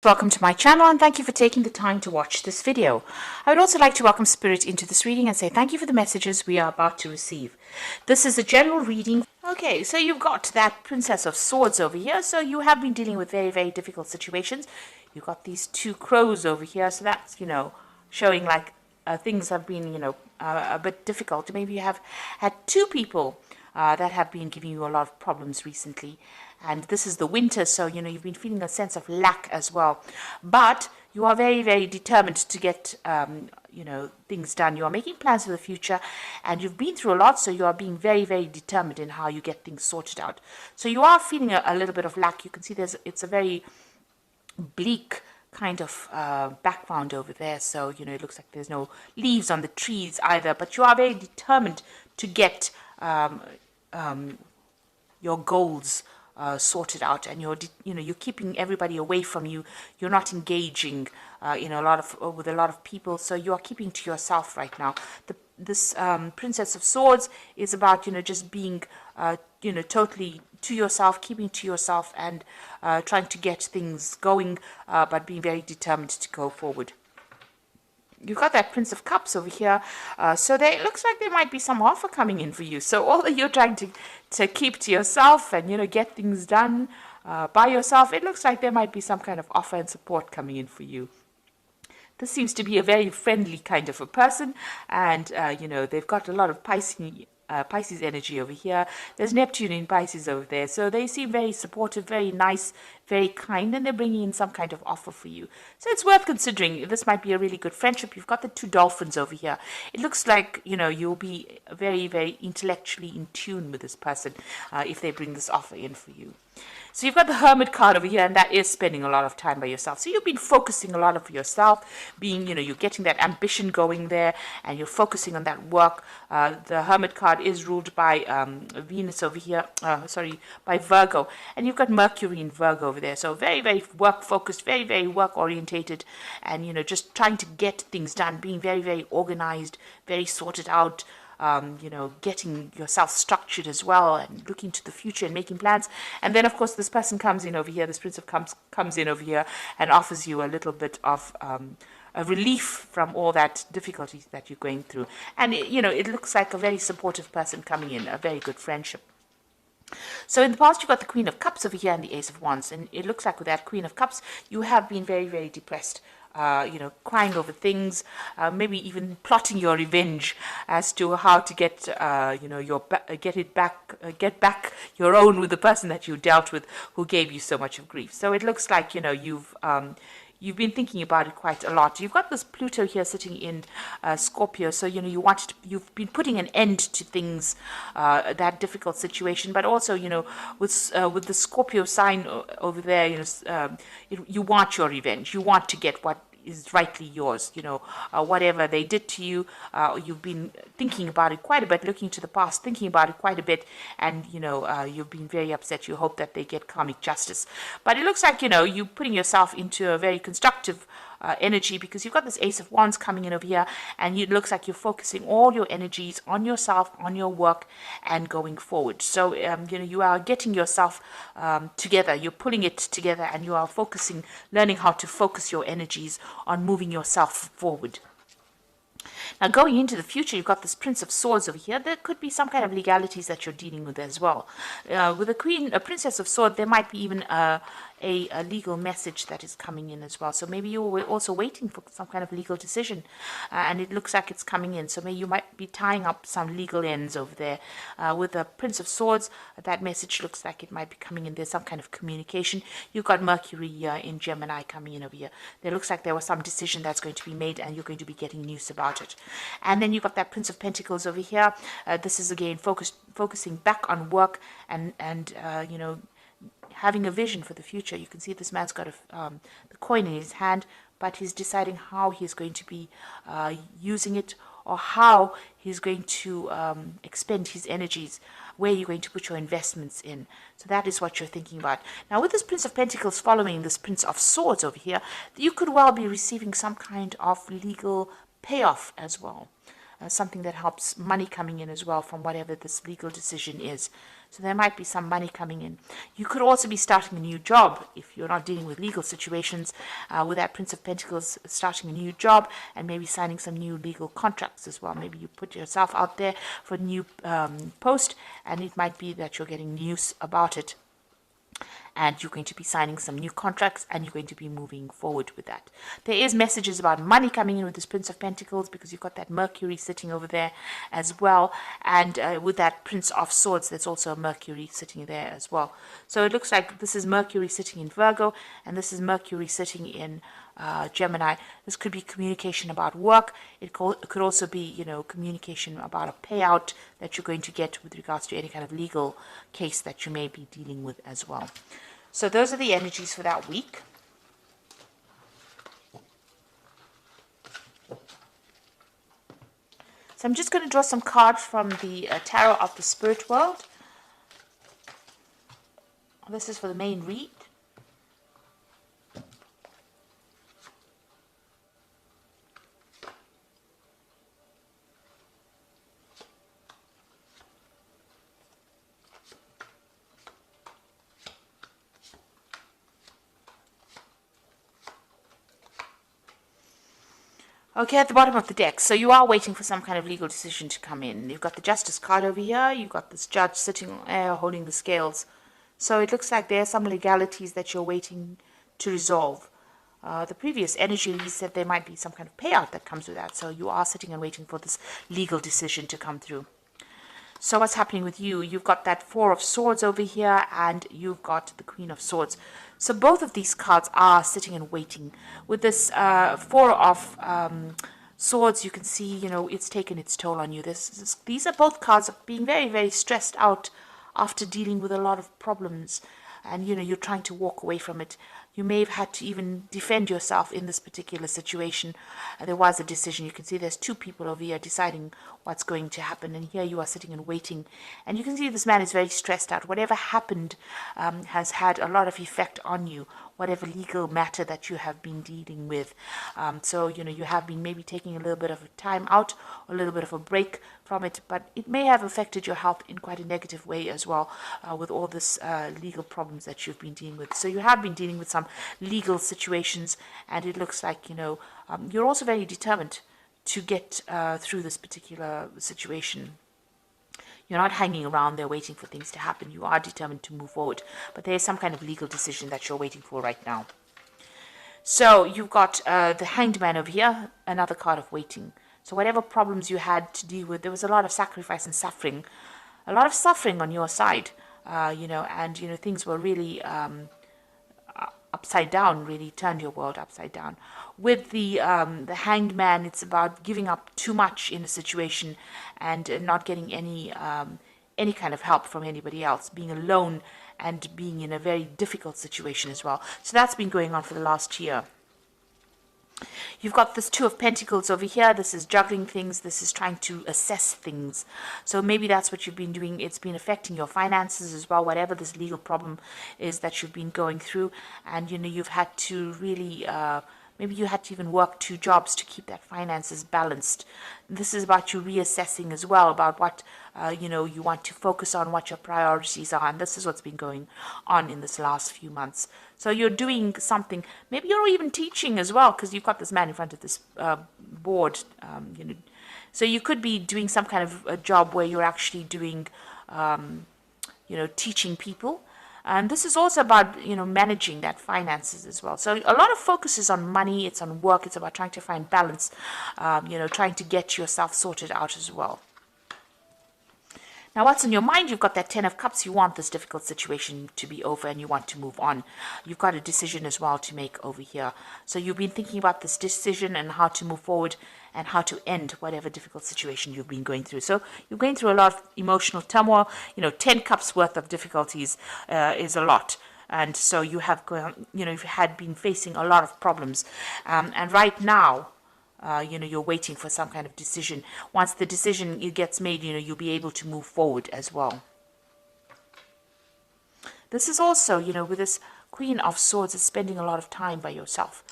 Welcome to my channel and thank you for taking the time to watch this video. I would also like to welcome Spirit into this reading and say thank you for the messages we are about to receive. This is a general reading. Okay, so you've got that Princess of Swords over here. So you have been dealing with very, very difficult situations. You've got these two crows over here. So that's, showing like things have been, a bit difficult. Maybe you have had two people that have been giving you a lot of problems recently. And this is the winter, so, you've been feeling a sense of lack as well. But you are very, very determined to get, things done. You are making plans for the future, and you've been through a lot, so you are being very, very determined in how you get things sorted out. So you are feeling a little bit of lack. You can see it's a very bleak kind of background over there. So, it looks like there's no leaves on the trees either, but you are very determined to get your goals sorted out, and you're keeping everybody away from you. You're not engaging with a lot of people, so you are keeping to yourself right now. This Princess of Swords is about just being totally to yourself, keeping to yourself, and trying to get things going, but being very determined to go forward. You've got that Prince of Cups over here, so it looks like there might be some offer coming in for you. So although you're trying to keep to yourself and get things done by yourself, it looks like there might be some kind of offer and support coming in for you. This seems to be a very friendly kind of a person, and they've got a lot of Pisces energy over here. There's Neptune in Pisces over there, so they seem very supportive, very nice, very kind, and they're bringing in some kind of offer for you. So it's worth considering. This might be a really good friendship. You've got the two dolphins over here. It looks like you'll be very, very intellectually in tune with this person if they bring this offer in for you. So you've got the Hermit card over here, and that is spending a lot of time by yourself. So you've been focusing a lot of yourself, being, you're getting that ambition going there, and you're focusing on that work. The Hermit card is ruled by Venus over here, by Virgo. And you've got Mercury in Virgo over there. So very, very work-focused, very, very work-orientated, and, just trying to get things done, being very, very organized, very sorted out, getting yourself structured as well, and looking to the future and making plans. And then, of course, this person comes in over here, this Prince of Cups comes in over here and offers you a little bit of a relief from all that difficulties that you're going through. And, it looks like a very supportive person coming in, a very good friendship. So in the past, you've got the Queen of Cups over here and the Ace of Wands. And it looks like with that Queen of Cups, you have been very, very depressed. Crying over things, maybe even plotting your revenge as to how to get, get back your own with the person that you dealt with who gave you so much of grief. So it looks like, you've been thinking about it quite a lot. You've got this Pluto here sitting in Scorpio, so you've been putting an end to things, that difficult situation. But also, with the Scorpio sign over there, you want your revenge. You want to get what is rightly yours. Whatever they did to you, you've been thinking about it quite a bit, looking to the past, thinking about it quite a bit, and you've been very upset. You hope that they get karmic justice, but it looks like you're putting yourself into a very constructive energy, because you've got this Ace of Wands coming in over here, and it looks like you're focusing all your energies on yourself, on your work, and going forward. So you are getting yourself together, you're pulling it together, and you are focusing, learning how to focus your energies on moving yourself forward. Now, going into the future, you've got this Prince of Swords over here. There could be some kind of legalities that you're dealing with as well. With a Princess of Swords, there might be even a legal message that is coming in as well. So maybe you're also waiting for some kind of legal decision, and it looks like it's coming in. So maybe you might be tying up some legal ends over there. With the Prince of Swords, that message looks like it might be coming in. There's some kind of communication. You've got Mercury in Gemini coming in over here. There looks like there was some decision that's going to be made, and you're going to be getting news about it. And then you've got that Prince of Pentacles over here. This is again focusing back on work and having a vision for the future. You can see this man's got the coin in his hand, but he's deciding how he's going to be using it, or how he's going to expend his energies, where you're going to put your investments in. So that is what you're thinking about. Now, with this Prince of Pentacles following this Prince of Swords over here, you could well be receiving some kind of legal payoff as well. Something that helps money coming in as well from whatever this legal decision is. So there might be some money coming in. You could also be starting a new job if you're not dealing with legal situations. With that Prince of Pentacles, starting a new job and maybe signing some new legal contracts as well. Maybe you put yourself out there for a new post, and it might be that you're getting news about it, and you're going to be signing some new contracts, and you're going to be moving forward with that. There is messages about money coming in with this Prince of Pentacles, because you've got that Mercury sitting over there as well, and with that Prince of Swords, there's also a Mercury sitting there as well. So it looks like this is Mercury sitting in Virgo, and this is Mercury sitting in Gemini. This could be communication about work. It could also be, communication about a payout that you're going to get with regards to any kind of legal case that you may be dealing with as well. So those are the energies for that week. So I'm just going to draw some cards from the Tarot of the Spirit World. This is for the main read. Okay, at the bottom of the deck, so you are waiting for some kind of legal decision to come in. You've got the Justice card over here. You've got this judge sitting there holding the scales. So it looks like there are some legalities that you're waiting to resolve. The previous energy said there might be some kind of payout that comes with that. So you are sitting and waiting for this legal decision to come through. So what's happening with you? You've got that Four of Swords over here, and you've got the Queen of Swords. So both of these cards are sitting and waiting. With this Four of Swords, you can see, it's taken its toll on you. These are both cards of being very, very stressed out after dealing with a lot of problems. And, you're trying to walk away from it. You may have had to even defend yourself in this particular situation. There was a decision. You can see there's two people over here deciding what's going to happen. And here you are sitting and waiting. And you can see this man is very stressed out. Whatever happened has had a lot of effect on you, whatever legal matter that you have been dealing with. So, you have been maybe taking a little bit of a time out, or a little bit of a break from it. But it may have affected your health in quite a negative way as well, with all this legal problems that you've been dealing with. So you have been dealing with some legal situations, and it looks like you're also very determined to get through this particular situation. You're not hanging around there waiting for things to happen. You are determined to move forward, but there is some kind of legal decision that you're waiting for right now. So you've got the Hanged Man over here, another card of waiting. So whatever problems you had to deal with, there was a lot of sacrifice and suffering, a lot of suffering on your side, and things were really upside down, really turned your world upside down. With the Hanged Man, it's about giving up too much in a situation and not getting any kind of help from anybody else, being alone and being in a very difficult situation as well. So that's been going on for the last year. You've got this Two of Pentacles over here. This is juggling things. This is trying to assess things. So maybe that's what you've been doing. It's been affecting your finances as well, whatever this legal problem is that you've been going through. And, you've had to really, maybe you had to even work 2 jobs to keep that finances balanced. This is about you reassessing as well, about what, you want to focus on, what your priorities are. And this is what's been going on in this last few months. So you're doing something. Maybe you're even teaching as well, because you've got this man in front of this board. So you could be doing some kind of a job where you're actually doing, teaching people. And this is also about, managing that finances as well. So a lot of focus is on money. It's on work. It's about trying to find balance, trying to get yourself sorted out as well. Now, what's on your mind? You've got that Ten of Cups. You want this difficult situation to be over and you want to move on. You've got a decision as well to make over here. So you've been thinking about this decision and how to move forward and how to end whatever difficult situation you've been going through. So you're going through a lot of emotional turmoil. 10 cups worth of difficulties is a lot. And so you have you've had been facing a lot of problems. And right now, you're waiting for some kind of decision. Once the decision gets made, you'll be able to move forward as well. This is also, with this Queen of Swords, is spending a lot of time by yourself.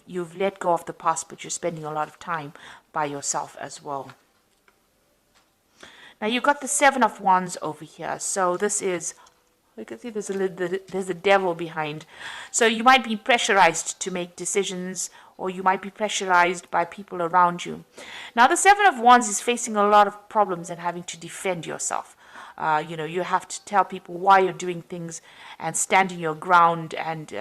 You've let go of the past, but you're spending a lot of time by yourself as well. Now you've got the Seven of Wands over here. So this is, you can see there's a devil behind. So you might be pressurized to make decisions, or you might be pressurized by people around you. Now the Seven of Wands is facing a lot of problems and having to defend yourself. You have to tell people why you're doing things and standing your ground, and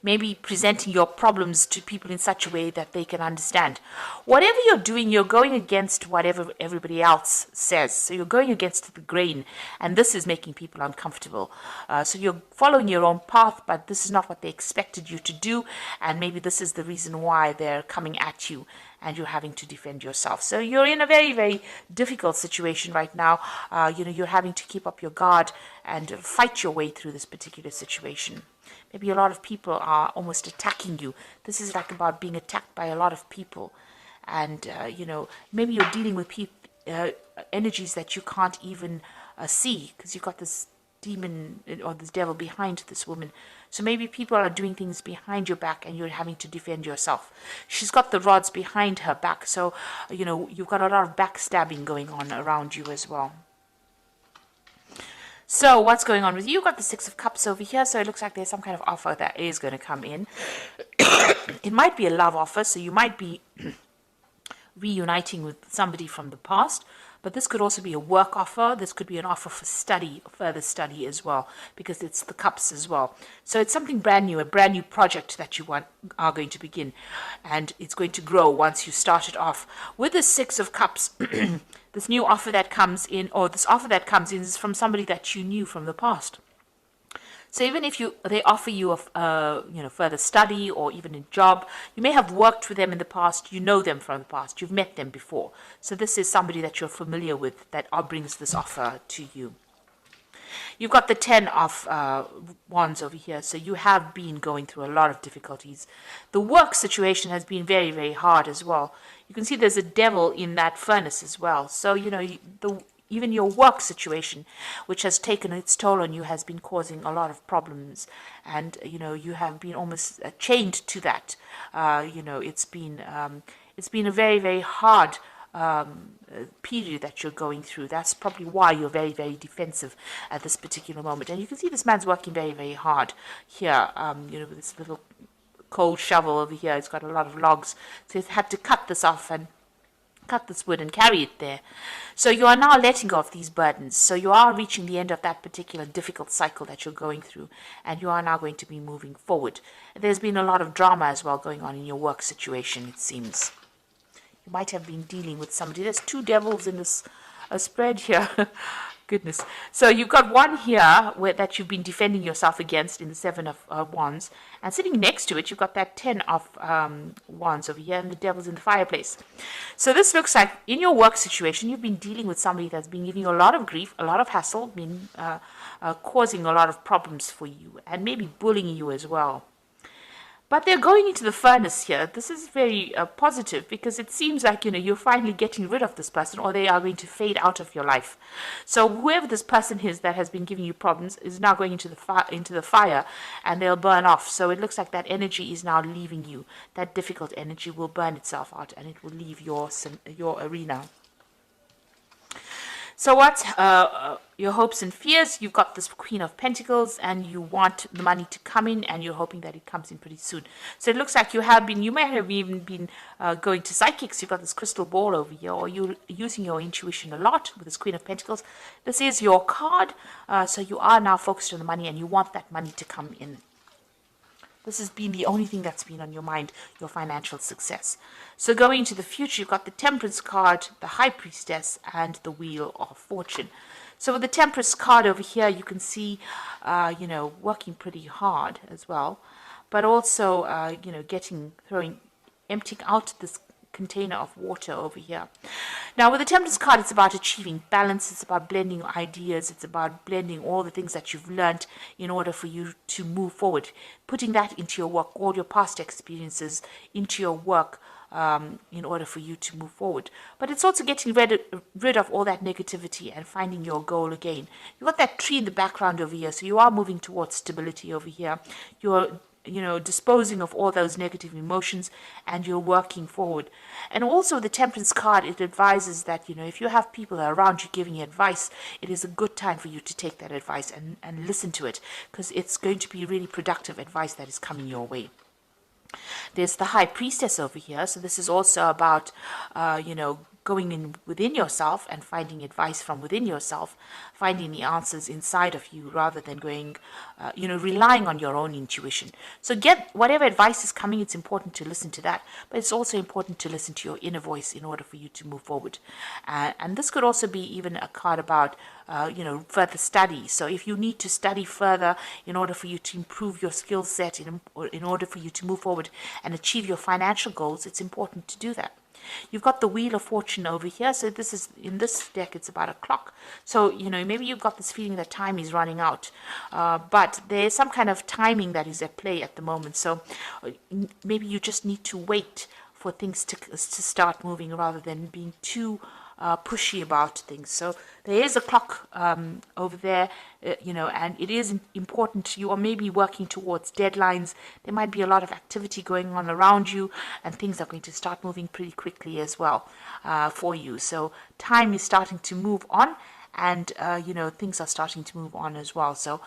maybe presenting your problems to people in such a way that they can understand. Whatever you're doing, you're going against whatever everybody else says. So you're going against the grain, and this is making people uncomfortable. So you're following your own path, but this is not what they expected you to do, and maybe this is the reason why they're coming at you and you're having to defend yourself. So you're in a very, very difficult situation right now. You're having to keep up your guard and fight your way through this particular situation. Maybe a lot of people are almost attacking you. This is like about being attacked by a lot of people. And, maybe you're dealing with energies that you can't even see, because you've got this demon or this devil behind this woman. So maybe people are doing things behind your back and you're having to defend yourself. She's got the rods behind her back. So, you've got a lot of backstabbing going on around you as well. So what's going on with you? You've got the Six of Cups over here. So it looks like there's some kind of offer that is going to come in. It might be a love offer. So you might be reuniting with somebody from the past. But this could also be a work offer. This could be an offer for study, further study as well, because it's the cups as well. So it's something brand new, a brand new project that you are going to begin. And it's going to grow once you start it off. With the Six of Cups, this new offer that comes in, or this offer that comes in, is from somebody that you knew from the past. So even if they offer you a further study or even a job, you may have worked with them in the past, you know them from the past, you've met them before. So this is somebody that you're familiar with that brings this offer to you. You've got the Ten of Wands over here, so you have been going through a lot of difficulties. The work situation has been very, very hard as well. You can see there's a devil in that furnace as well. So, even your work situation, which has taken its toll on you, has been causing a lot of problems. And, you have been almost chained to that. It's been a very, very hard period that you're going through. That's probably why you're very, very defensive at this particular moment. And you can see this man's working very, very hard here, with this little cold shovel over here. It's got a lot of logs. So he's had to cut this off and cut this wood and carry it there. So you are now letting go of these burdens. So you are reaching the end of that particular difficult cycle that you're going through, and you are now going to be moving forward. There's been a lot of drama as well going on in your work situation, it seems. You might have been dealing with somebody. There's two devils in this spread here. Goodness. So you've got one here that you've been defending yourself against in the Seven of Wands. And sitting next to it, you've got that Ten of Wands over here, and the devil's in the fireplace. So this looks like in your work situation, you've been dealing with somebody that's been giving you a lot of grief, a lot of hassle, been causing a lot of problems for you, and maybe bullying you as well. But they're going into the furnace here. This is very positive, because it seems like, you're finally getting rid of this person, or they are going to fade out of your life. So whoever this person is that has been giving you problems is now going into the fire, and they'll burn off. So it looks like that energy is now leaving you. That difficult energy will burn itself out, and it will leave your arena. So what's your hopes and fears? You've got this Queen of Pentacles, and you want the money to come in, and you're hoping that it comes in pretty soon. So it looks like you may have even been going to psychics. You've got this crystal ball over here, or you're using your intuition a lot with this Queen of Pentacles. This is your card. So you are now focused on the money, and you want that money to come in. This has been the only thing that's been on your mind, your financial success. So going into the future, you've got the Temperance card, the High Priestess, and the Wheel of Fortune. So with the Temperance card over here, you can see, working pretty hard as well, but also, emptying out this container of water over here. Now with the Temperance card, it's about achieving balance. It's about blending ideas. It's about blending all the things that you've learned in order for you to move forward, putting that into your work, all your past experiences into your work, in order for you to move forward. But it's also getting rid of all that negativity and finding your goal again. You've got that tree in the background over here, so you are moving towards stability over here. You're disposing of all those negative emotions, and you're working forward. And also the Temperance card, it advises that, if you have people around you giving you advice, it is a good time for you to take that advice and listen to it, because it's going to be really productive advice that is coming your way. There's the High Priestess over here. So this is also about, going in within yourself and finding advice from within yourself, finding the answers inside of you rather than going, relying on your own intuition. So get whatever advice is coming, it's important to listen to that, but it's also important to listen to your inner voice in order for you to move forward. And this could also be even a card about, further study. So if you need to study further in order for you to improve your skill set, in order for you to move forward and achieve your financial goals, it's important to do that. You've got the Wheel of Fortune over here. So this is, in this deck, it's about a clock. So, maybe you've got this feeling that time is running out. But there's some kind of timing that is at play at the moment. So maybe you just need to wait for things to start moving rather than being too pushy about things. So there is a clock over there, and it is important. You are maybe working towards deadlines. There might be a lot of activity going on around you, and things are going to start moving pretty quickly as well for you. So time is starting to move on, and things are starting to move on as well. So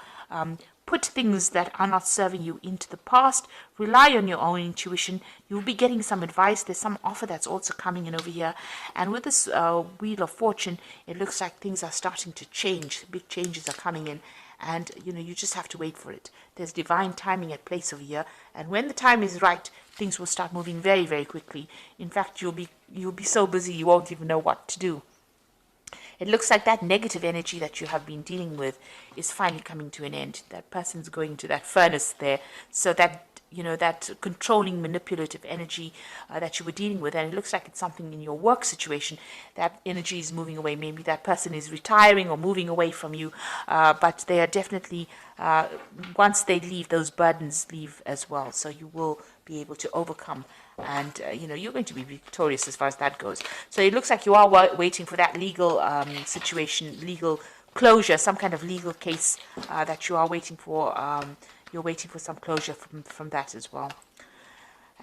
put things that are not serving you into the past. Rely on your own intuition. You'll be getting some advice. There's some offer that's also coming in over here. And with this Wheel of Fortune, it looks like things are starting to change. Big changes are coming in. And, you just have to wait for it. There's divine timing at place over here. And when the time is right, things will start moving very, very quickly. In fact, you'll be so busy you won't even know what to do. It looks like that negative energy that you have been dealing with is finally coming to an end. That person's going to that furnace there. So that, that controlling, manipulative energy that you were dealing with, and it looks like it's something in your work situation, that energy is moving away. Maybe that person is retiring or moving away from you, but they are definitely, once they leave, those burdens leave as well. So you will be able to overcome, and you're going to be victorious as far as that goes. So it looks like you are waiting for that legal situation, legal closure, some kind of legal case that you are waiting for. You're waiting for some closure from that as well.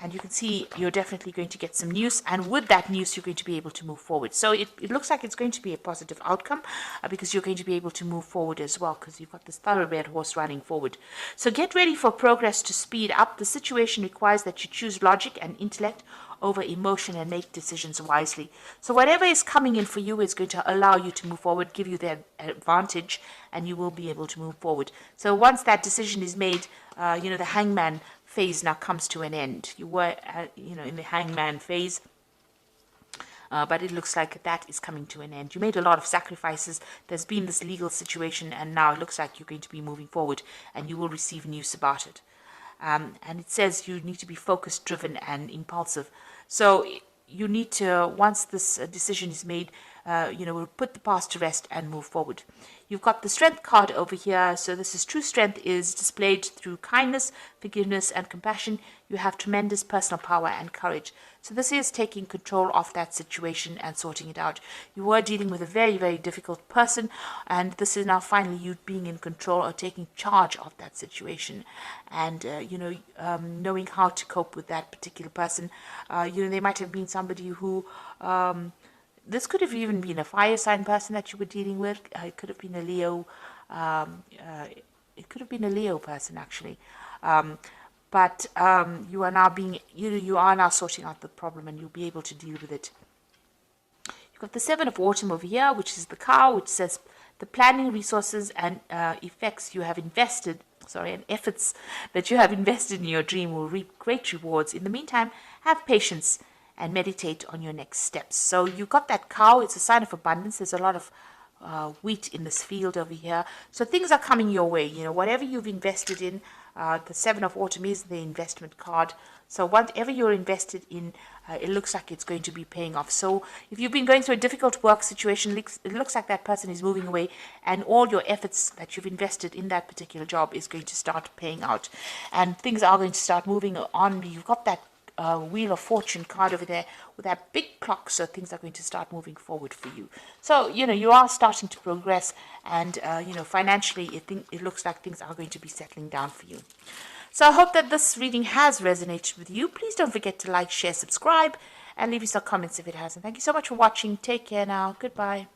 And you can see you're definitely going to get some news, and with that news you're going to be able to move forward. So it looks like it's going to be a positive outcome because you're going to be able to move forward as well, because you've got this thoroughbred horse running forward. So get ready for progress to speed up. The situation requires that you choose logic and intellect over emotion and make decisions wisely. So whatever is coming in for you is going to allow you to move forward, give you the advantage, and you will be able to move forward. So once that decision is made, the hangman phase now comes to an end. You were, in the hangman phase, but it looks like that is coming to an end. You made a lot of sacrifices. There's been this legal situation, and now it looks like you're going to be moving forward, and you will receive news about it. And it says you need to be focused, driven, and impulsive. So you need to, once this decision is made, we'll put the past to rest and move forward. You've got the Strength card over here. So this is true strength is displayed through kindness, forgiveness, and compassion. You have tremendous personal power and courage. So this is taking control of that situation and sorting it out. You were dealing with a very, very difficult person, and this is now finally you being in control or taking charge of that situation, and knowing how to cope with that particular person. They might have been somebody who this could have even been a fire sign person that you were dealing with. It could have been a Leo. It could have been a Leo person actually. But you are now you are now sorting out the problem, and you'll be able to deal with it. You've got the Seven of Autumn over here, which is the cow, which says the planning, resources, and effects you have invested. And efforts that you have invested in your dream will reap great rewards. In the meantime, have patience and meditate on your next steps. So you got that cow. It's a sign of abundance. There's a lot of wheat in this field over here. So things are coming your way. Whatever you've invested in, the Seven of Autumn is the investment card. So whatever you're invested in, it looks like it's going to be paying off. So if you've been going through a difficult work situation, it looks like that person is moving away, and all your efforts that you've invested in that particular job is going to start paying out, and things are going to start moving on. You've got that Wheel of Fortune card over there with that big clock, so things are going to start moving forward for you. So you are starting to progress, and financially it looks like things are going to be settling down for you. So I hope that this reading has resonated with you. Please don't forget to like, share, subscribe, and leave us some comments if it hasn't. Thank you so much for watching. Take care now. Goodbye.